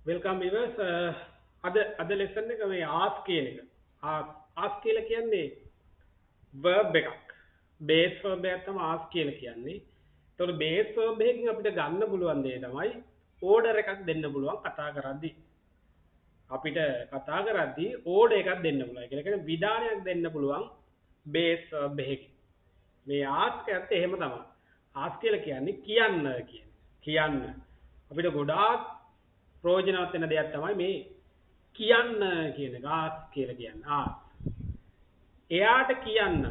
Welcome viewers. අද lesson එක මේ ask කියන එක. ask කියලා කියන්නේ verb එකක්. base verb එකක් තමයි ask කියලා කියන්නේ. ඒතකොට base verb එකකින් අපිට ගන්න පුළුවන් දේ තමයි order එකක් දෙන්න පුළුවන් කතා කරද්දී. අපිට කතා කරද්දී order එකක් දෙන්න පුළුවන්. ඒ කියන්නේ විධානයක් දෙන්න පුළුවන් base verb එකකින්. මේ ask එකත් එහෙම තමයි. ask කියලා කියන්නේ කියන්න කියන්නේ. කියන්න. අපිට ගොඩාක් ප්‍රයෝජනවත් වෙන දෙයක් තමයි මේ කියන්න කියන එක ආස් කියලා කියන්නේ ආස්. එයාට කියන්න,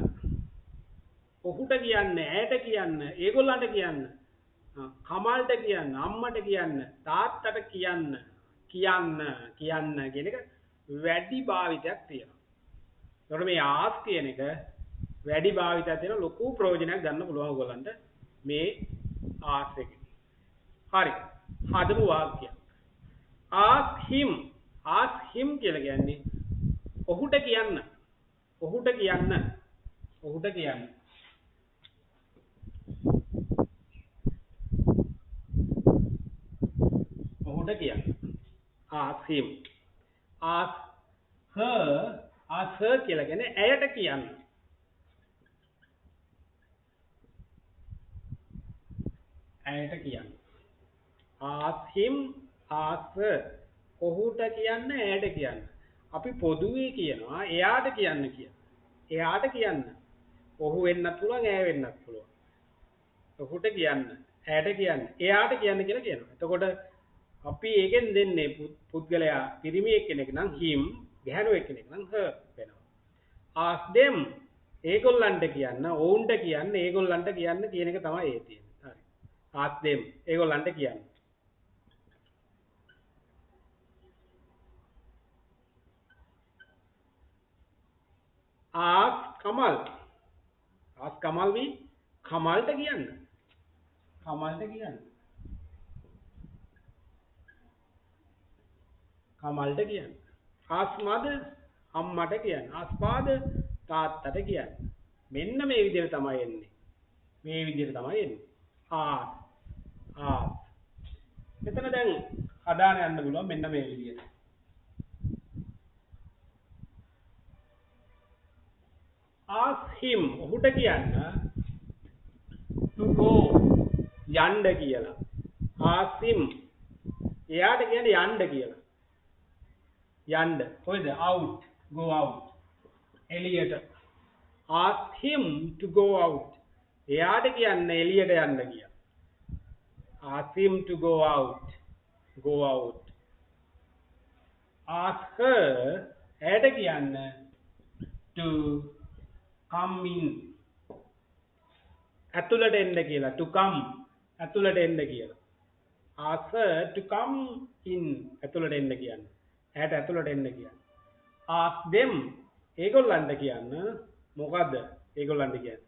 ඔහුට කියන්න, ඇයට කියන්න, ඒගොල්ලන්ට කියන්න, කමල්ට කියන්න, අම්මට කියන්න, තාත්තට කියන්න, කියන්න කියන එක වැඩි භාවිතයක් තියෙනවා. ඒකට මේ ආස් කියන එක වැඩි භාවිතයක් තියෙන ලොකු ප්‍රයෝජනයක් ගන්න පුළුවන් ඔයගොල්ලන්ට මේ ආස් එකෙන්. හරි. හදමු වාක්‍යයක්. ask him කියලා කියන්නේ ඔහුට කියන්න ඔහුට කියන්න ඔහුට කියන්න ඔහුට කියන්න ask him ask her කියලා කියන්නේ ඇයට කියන්න ඇයට කියන්න ask him ask her ඔහුට කියන්න ඇයට කියන්න. අපි පොදුවේ කියනවා එයාට කියන්න කියලා. එයාට කියන්න. ඔහු වෙන්නත් පුළුවන් ඇය වෙන්නත් පුළුවන්. ඔහුට කියන්න ඇයට කියන්න එයාට කියන්න කියලා කියනවා. එතකොට අපි ඒකෙන් දෙන්නේ පුද්ගලයා පිරිමි කෙනෙක් නම් him, ගැහැණු කෙනෙක් නම් her වෙනවා. ask them ඒගොල්ලන්ට කියන්න, ඔවුන්ට කියන්න, ඒගොල්ලන්ට කියන්න කියන එක තමයි ඒ තියෙන්නේ. හරි. ask them ඒගොල්ලන්ට කියන්න. ask Kamal. ask Kamal mean Kamalට කියන්න. Kamalට කියන්න. Kamalට කියන්න. ask mother අම්මට කියන්න. ask father තාත්තට කියන්න. මෙන්න මේ විදිහට තමයි එන්නේ. මේ විදිහට තමයි එන්නේ. ask. මෙතන දැන් හදාන යන්න පුළුවන් මෙන්න මේ විදිහට. ask him ඔහුට කියන්න to go යන්න කියලා. ask him එයාට කියන්න යන්න කියලා. යන්න. කොහෙද? out. go out. එළියට. ask him to go out. එයාට කියන්න එළියට යන්න කියලා. ask him to go out. go out. ask her එයාට කියන්න to come in ඇතුළට එන්න කියලා. to come ඇතුළට එන්න කියලා. ask her to come in ඇතුළට එන්න කියන්නේ. ඇයට ඇතුළට එන්න කියන්නේ. ask them ඒගොල්ලන්ට කියන්න මොකද්ද? ඒගොල්ලන්ට කියන්නේ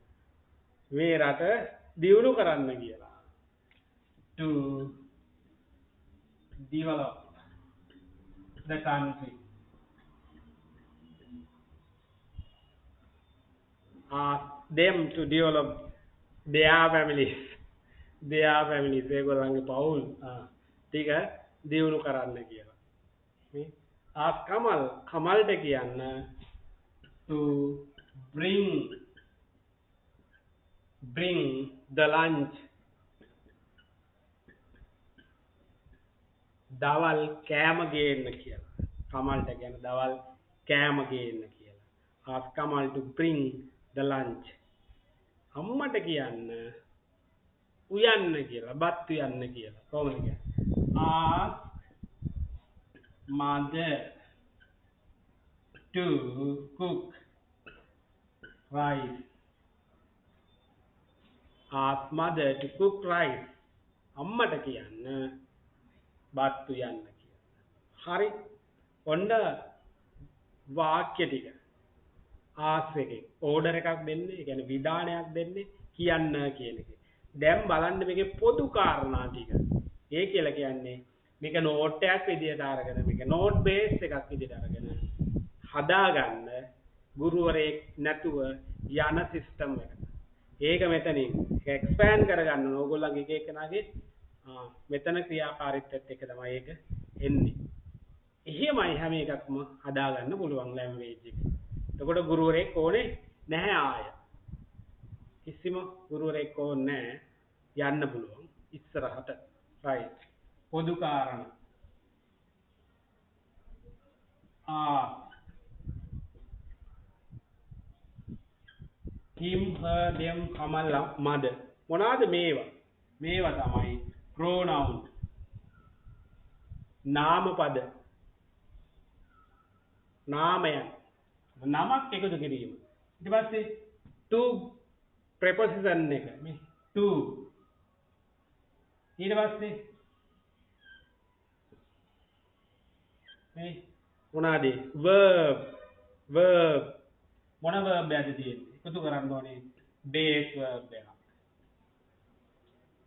මේ රට දියුණු කරන්න කියලා. to develop the country. ask them to develop their families ඒගොල්ලන්ගේ පවුල් ටික දියුණු කරන්න කියලා. ask කමල්ට කියන්න to bring the lunch දවල් කෑම ගේන්න කියලා. කමල්ට කියන්න දවල් කෑම ගේන්න කියලා. ask Kamal to bring the lunch. අම්මට කියන්න උයන්න කියලා. බත් උයන්න කියලා. කොහොමද කියන්නේ? ask mother to cook rice. ask mother to cook rice. අම්මට කියන්න බත් උයන්න කියලා. හරි. ඔන්න වාක්‍ය ටික. ask එකේ order එකක් දෙන්නේ. ඒ කියන්නේ විධානයක් දෙන්නේ කියන්න කියන එක. දැන් බලන්න මේකේ පොදු කාරණා ටික. ඒ කියලා කියන්නේ මේක නෝට් එකක් විදියට අරගෙන මේක නෝට් බේස් එකක් විදියට අරගෙන හදාගන්න ගුරුවරයෙක් නැතුව යන සිස්ටම් එක. ඒක මෙතනින් එක්ස්පෑන්ඩ් කරගන්න ඕගොල්ලන්ගේ එක එකනාගේ මෙතන ක්‍රියාකාරීත්වයත් එක්ක තමයි ඒක එන්නේ. එහෙමයි හැම එකක්ම හදාගන්න පුළුවන් ලැන්ග්වේජ් එකේ. එතකොට ගුරුවරයෙක් ඕනේ නැහැ ආය. කිසිම ගුරුවරයෙක් ඕනේ නැහැ. යන්න පුළුවන් ඉස්සරහට. right. පොදු කාරණා. him, her, them, her, mother. මොනවාද මේවා? මේවා තමයි pronoun. නාම පද. නාමයන්. නමක් එකතු කිරීම. ඊට පස්සේ to preposition එක මේ to. ඊට පස්සේ මේ මොනවාද? verb මොන verb එකද තියෙන්නේ? එකතු කරන්න ඕනේ base verb එක.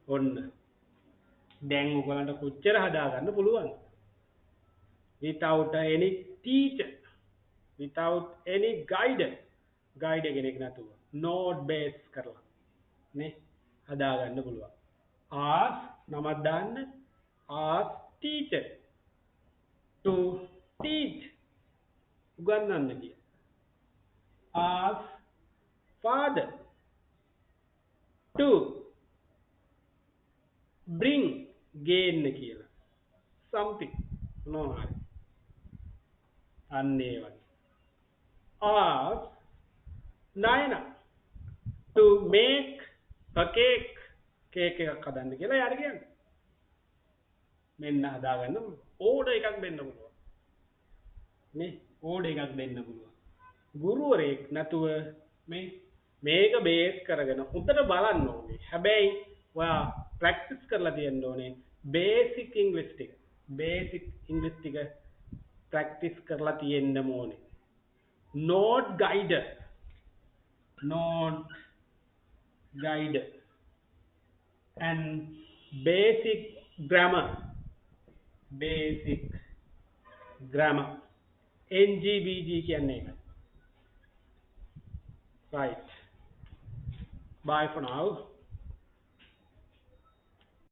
ඔන්න. දැන් ඔයගලන්ට කොච්චර හදාගන්න පුළුවන්ද? Without any teacher, without any guide කෙනෙක් නැතුව node base කරලා නේ හදාගන්න පුළුවන්. ask නමක් දාන්න, ask teacher to teach උගන්වන්න කිය. ask father to bring ගේන්න කියලා something මොනවා හරි අන්න ඒ වගේ. ask Naina to make a cake එකක් හදන්න කියලා යාර කියන්නේ. මෙන්න හදාගන්න ඕඩර් එකක් දෙන්න පුළුවන්. නේ ඕඩර් එකක් දෙන්න පුළුවන්. ගුරුවරයෙක් නැතුව මේක බේස් කරගෙන හොඳට බලන්න ඕනේ. හැබැයි ඔයා ප්‍රැක්ටිස් කරලා තියෙන්න ඕනේ බේසික් ඉංග්‍රීසි ටික. බේසික් ඉංග්‍රීසි ටික ප්‍රැක්ටිස් කරලා තියෙන්න ඕනේ. note guide and basic grammar NGBG කියන්නේ ඒකයි. right. Bye for now.